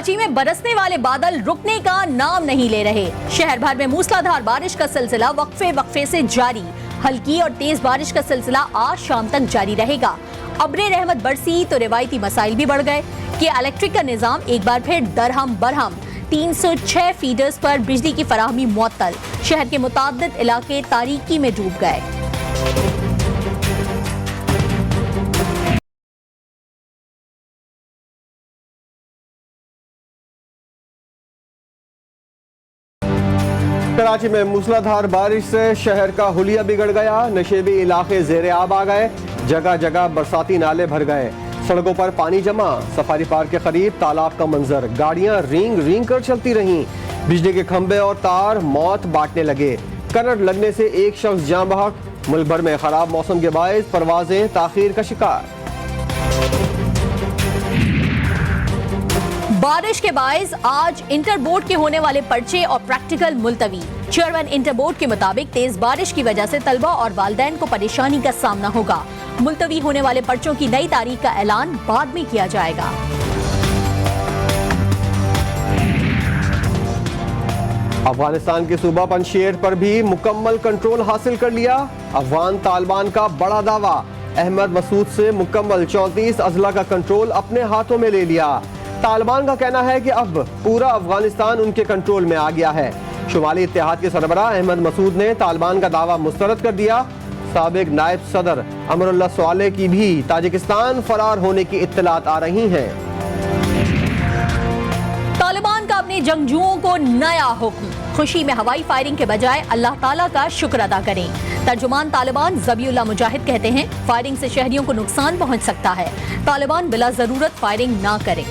कराची में बरसने वाले बादल रुकने का नाम नहीं ले रहे। शहर भर में मूसलाधार बारिश का सिलसिला वक्फे से जारी। हल्की और तेज बारिश का सिलसिला आज शाम तक जारी रहेगा। अब्रे रहमत बरसी तो रिवायती मसाइल भी बढ़ गए कि इलेक्ट्रिक का निजाम एक बार फिर दरहम बरहम। 306 फीडर्स पर बिजली की फराहमी मुअत्तल। शहर के मुताद्दिद इलाके तारीकी में डूब गए। कराची में मूसलाधार बारिश से शहर का हुलिया बिगड़ गया। नशेबी इलाके ज़ेरे आब आ गए। जगह जगह बरसाती नाले भर गए। सड़कों पर पानी जमा। सफारी पार्क के करीब तालाब का मंजर। गाड़ियां रींग रींग कर चलती रहीं। बिजली के खंभे और तार मौत बांटने लगे। करंट लगने से एक शख्स जान बहक। मुल्क भर में खराब मौसम के बायस परवाजें ताखीर का शिकार। बारिश के बायस आज इंटर बोर्ड के होने वाले पर्चे और प्रैक्टिकल मुलतवी। चेयरमैन इंटर बोर्ड के मुताबिक तेज बारिश की वजह से तलबा और वालिदैन को परेशानी का सामना होगा। मुलतवी होने वाले पर्चों की नई तारीख का ऐलान बाद में किया जाएगा। अफगानिस्तान के सूबा पंजशेर पर भी मुकम्मल कंट्रोल हासिल कर लिया। अफगान तालिबान का बड़ा दावा। अहमद मसूद से मुकम्मल 34 अजला का कंट्रोल अपने हाथों में ले लिया। तालिबान का कहना है कि अब पूरा अफगानिस्तान उनके कंट्रोल में आ गया है। शुमाली इत्तेहाद के सरबराह अहमद मसूद ने तालिबान का दावा मुस्तरद कर दिया। साबिक नायब सदर अमरुल्लाह स्वाले की भी ताजिकिस्तान फरार होने की इत्तलात आ रही हैं। तालिबान का अपने जंगजुओं को नया हुक्म। खुशी में हवाई फायरिंग के बजाय अल्लाह ताला का शुक्र अदा करें। तर्जुमान तालिबान ज़बीउल्लाह मुजाहिद कहते हैं फायरिंग से शहरियों को नुकसान पहुंच सकता है। तालिबान बिला जरूरत फायरिंग ना करें।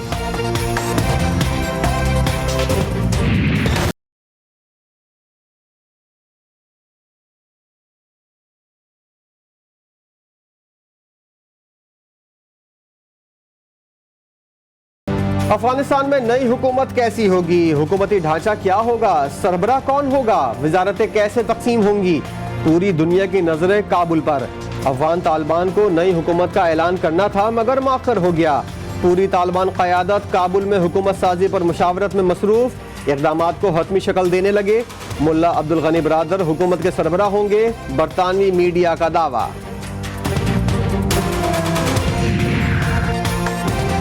अफगानिस्तान में नई हुकूमत कैसी होगी? हुकूमती ढांचा क्या होगा? सरबराह कौन होगा? वजारतें कैसे तकसीम होंगी? पूरी दुनिया की नजरें काबुल पर। अफगान तालिबान को नई हुकूमत का ऐलान करना था मगर मौखर हो गया। पूरी तालिबान क़यादत काबुल में हुकूमत साजी पर मुशावरत में मसरूफ। इक़दामात को हतमी शक्ल देने लगे। मुल्ला अब्दुल गनी बरादर हुकूमत के सरबराह होंगे। बरतानवी मीडिया का दावा।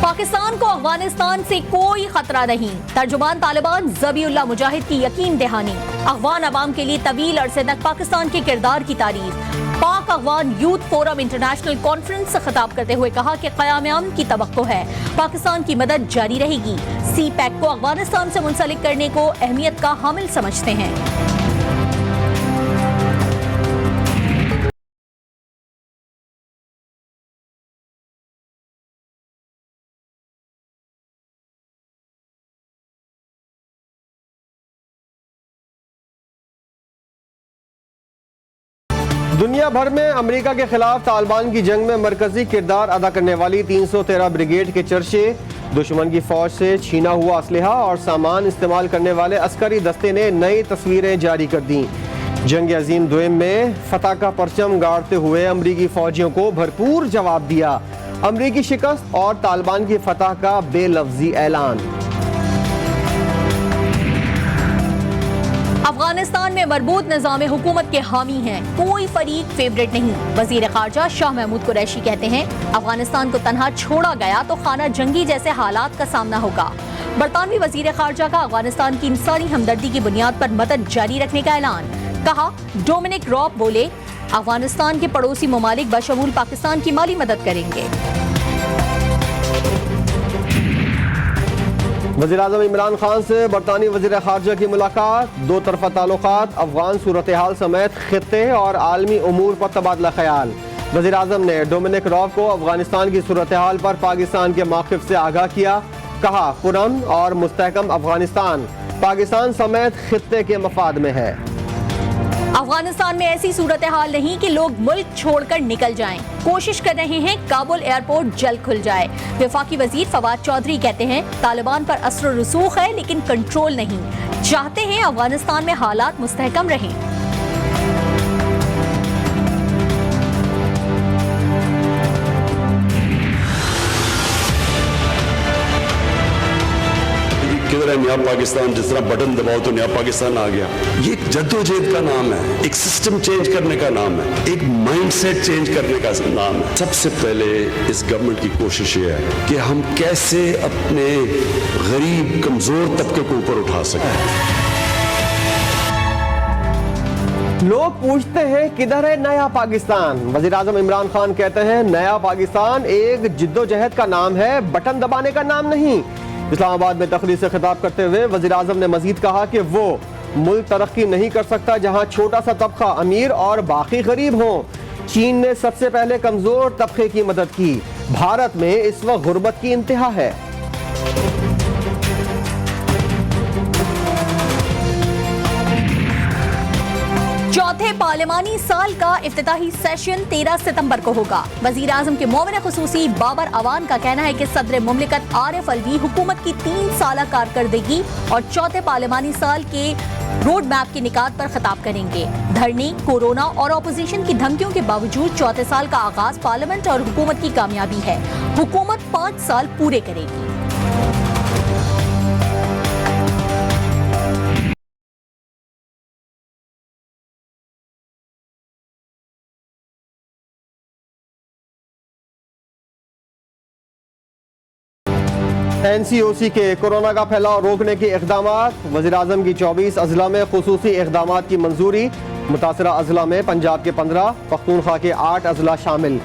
पाकिस्तान को अफगानिस्तान से कोई खतरा नहीं। तर्जुमान तालिबान ज़बीउल्लाह मुजाहिद की यकीन दहानी। अफगान अवाम के लिए तवील अरसे तक पाकिस्तान के किरदार की तारीफ। पाक Afghan youth forum international conference से खिताब करते हुए कहा कि क़याम अमन की तवक्को है। पाकिस्तान की मदद जारी रहेगी। सी पैक को अफगानिस्तान से मुंसलिक करने को अहमियत का हामिल समझते हैं। दुनिया भर में अमेरिका के खिलाफ तालिबान की जंग में मरकजी किरदार अदा करने वाली 313 ब्रिगेड के चर्चे। दुश्मन की फौज से छीना हुआ असलहा और सामान इस्तेमाल करने वाले अस्करी दस्ते ने नई तस्वीरें जारी कर दी। जंग अजीम दोयम में फतह का परचम गाड़ते हुए अमरीकी फौजियों को भरपूर जवाब दिया। अमरीकी शिकस्त और तालिबान की फतह का बेलफ्जी ऐलान। अफगानिस्तान में मरबूत निज़ाम हुकूमत के हामी हैं। कोई फरीक फेवरेट नहीं। वजीर खारजा शाह महमूद कुरैशी कहते हैं अफगानिस्तान को तनहा छोड़ा गया तो खाना जंगी जैसे हालात का सामना होगा। बरतानवी वजीर खारजा का अफगानिस्तान की इंसानी हमदर्दी की बुनियाद पर मदद जारी रखने का ऐलान। कहा डोमिनिक रॉब बोले अफगानिस्तान के पड़ोसी ममालिक बशमूल पाकिस्तान की माली मदद करेंगे। वज़ीर-ए-आज़म इमरान खान से बरतानी वज़ीर खारजा की मुलाकात। दो तरफा ताल्लुकात, अफगान सूरत हाल समेत खित्ते और आलमी उमूर पर तबादला ख्याल। वज़ीर-ए-आज़म ने डोमिनिक रॉब को अफगानिस्तान की सूरत हाल पर पाकिस्तान के मौक़िफ़ से आगाह किया। कहा पुरअमन और मुस्तहकम अफगानिस्तान पाकिस्तान समेत खित्ते के मफाद में है। अफगानिस्तान में ऐसी सूरत हाल नहीं कि लोग मुल्क छोड़कर निकल जाएं। कोशिश कर रहे हैं काबुल एयरपोर्ट जल्द खुल जाए। वफाकी वजीर फवाद चौधरी कहते हैं तालिबान पर असर रसूख है लेकिन कंट्रोल नहीं। चाहते हैं अफगानिस्तान में हालात मुस्तहकम रहें। लग रहा है नया पाकिस्तान, जिस तरह बटन दबाओ तो नया पाकिस्तान आ गया। ये एक जद्दोजहद का नाम है, एक सिस्टम चेंज करने का नाम है, एक माइंडसेट चेंज करने का नाम है। सबसे पहले इस गवर्नमेंट की कोशिश ये है कि हम कैसे अपने गरीब कमजोर तबके को ऊपर उठा सकें। लोग पूछते हैं किधर है नया पाकिस्तान। वज़ीर-ए-आज़म इमरान खान कहते हैं नया पाकिस्तान एक जिद्दोजहद का नाम है, बटन दबाने का नाम नहीं। इस्लामाबाद में तकरीर से खिताब करते हुए वज़ीर-ए-आज़म ने मजीद कहा कि वो मुल्क तरक्की नहीं कर सकता जहां छोटा सा तबका अमीर और बाकी गरीब हों। चीन ने सबसे पहले कमजोर तबके की मदद की। भारत में इस वक्त गुर्बत की इंतहा है। चौथे पार्लिमानी साल का इफ्तिताही सेशन 13 सितंबर को होगा। वज़ीर-ए-आज़म के मोमिन खुसूसी बाबर अवान का कहना है कि सदर मुमलिकत आरिफ अलवी हुकूमत की 3 साल कारकर्दगी और चौथे पार्लिमानी साल के रोड मैप की निकात पर खिताब करेंगे। धरने, कोरोना और अपोजिशन की धमकियों के बावजूद चौथे साल का आगाज पार्लियामेंट और हुकूमत की कामयाबी है। हुकूमत 5 साल पूरे करेगी। NCOC के कोरोना का फैलाव रोकने के इक़दामात। वज़ीर-ए-आज़म की 24 अजला में खुसूसी इक़दामात की मंजूरी। मुतासरा अजला में पंजाब के 15, पख्तूनख्वा के 8 अजला शामिल।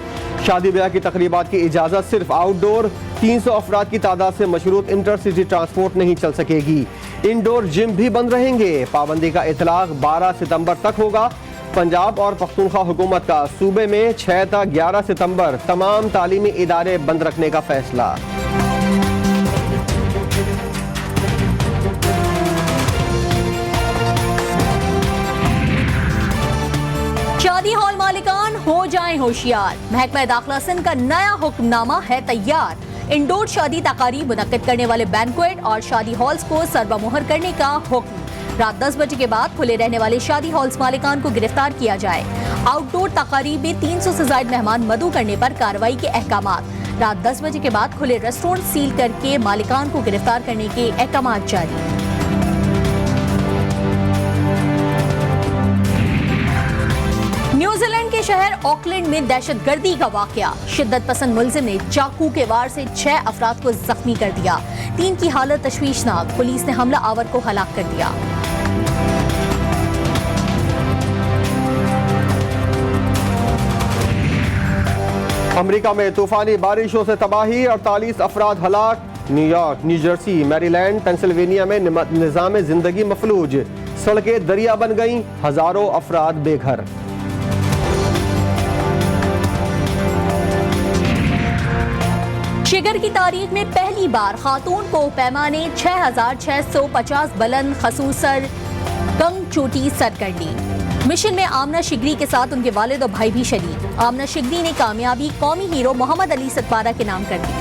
शादी ब्याह की तकरीबात की इजाज़त सिर्फ आउटडोर। 300 अफराद की तादाद से मशरूत इंटरसिटी ट्रांसपोर्ट नहीं चल सकेगी। इंडोर जिम भी बंद रहेंगे। पाबंदी का इतलाक 12 सितंबर तक होगा। पंजाब और पख्तूनख्वा हुकूमत का सूबे में 6 था 11 सितंबर तमाम तालीमी इदारे बंद रखने का फैसला। शादी हॉल मालिकान हो जाएं होशियार। महकमा दाखिला सिंध का नया हुक्मनामा है तैयार। इंडोर शादी तकारीब मुनक्किद करने वाले बैंक्वेट और शादी हॉल्स को सरबमुहर करने का हुक्म। रात 10 बजे के बाद खुले रहने वाले शादी हॉल्स मालिकान को गिरफ्तार किया जाए। आउटडोर तकारीब में 300 से ज्यादा मेहमान मदऊ करने पर कार्रवाई के अहकामात। रात 10 बजे के बाद खुले रेस्टोरेंट सील करके मालिकान को गिरफ्तार करने के अहकामात जारी। न्यूजीलैंड के शहर ऑकलैंड में दहशतगर्दी का वाकया। शिद्दत पसंद मुलजिम ने चाकू के वार से 6 अफराद को जख्मी कर दिया। 3 की हालत तशवीशनाक। पुलिस ने हमला आवर को हलाक कर दिया। अमेरिका में तूफानी बारिशों से तबाही, 48 अफराद हलाक। न्यूयॉर्क, न्यूजर्सी, मैरीलैंड, पेंसिल्वेनिया में निजाम जिंदगी मफलूज। सड़कें दरिया बन गईं, हजारों अफराद बेघर। शिगर की तारीख में पहली बार खातून को पैमाने 6650 बुलंद खसूसर गंग चोटी सर कर ली। मिशन में आमना शिगरी के साथ उनके वालिद और भाई भी शरीक। आमना शिगरी ने कामयाबी कौमी हीरो मोहम्मद अली सतपारा के नाम कर दी।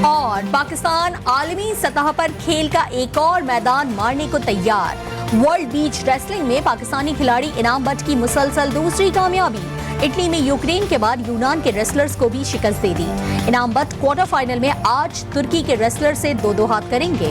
और पाकिस्तान आलमी सतह पर खेल का एक और मैदान मारने को तैयार। वर्ल्ड बीच रेसलिंग में पाकिस्तानी खिलाड़ी इनाम बट की मुसलसल दूसरी कामयाबी। इटली में यूक्रेन के बाद यूनान के रेसलर्स को भी शिकस्त दे दी। इनाम बट क्वार्टर फाइनल में आज तुर्की के रेसलर से 2-2 हाथ करेंगे।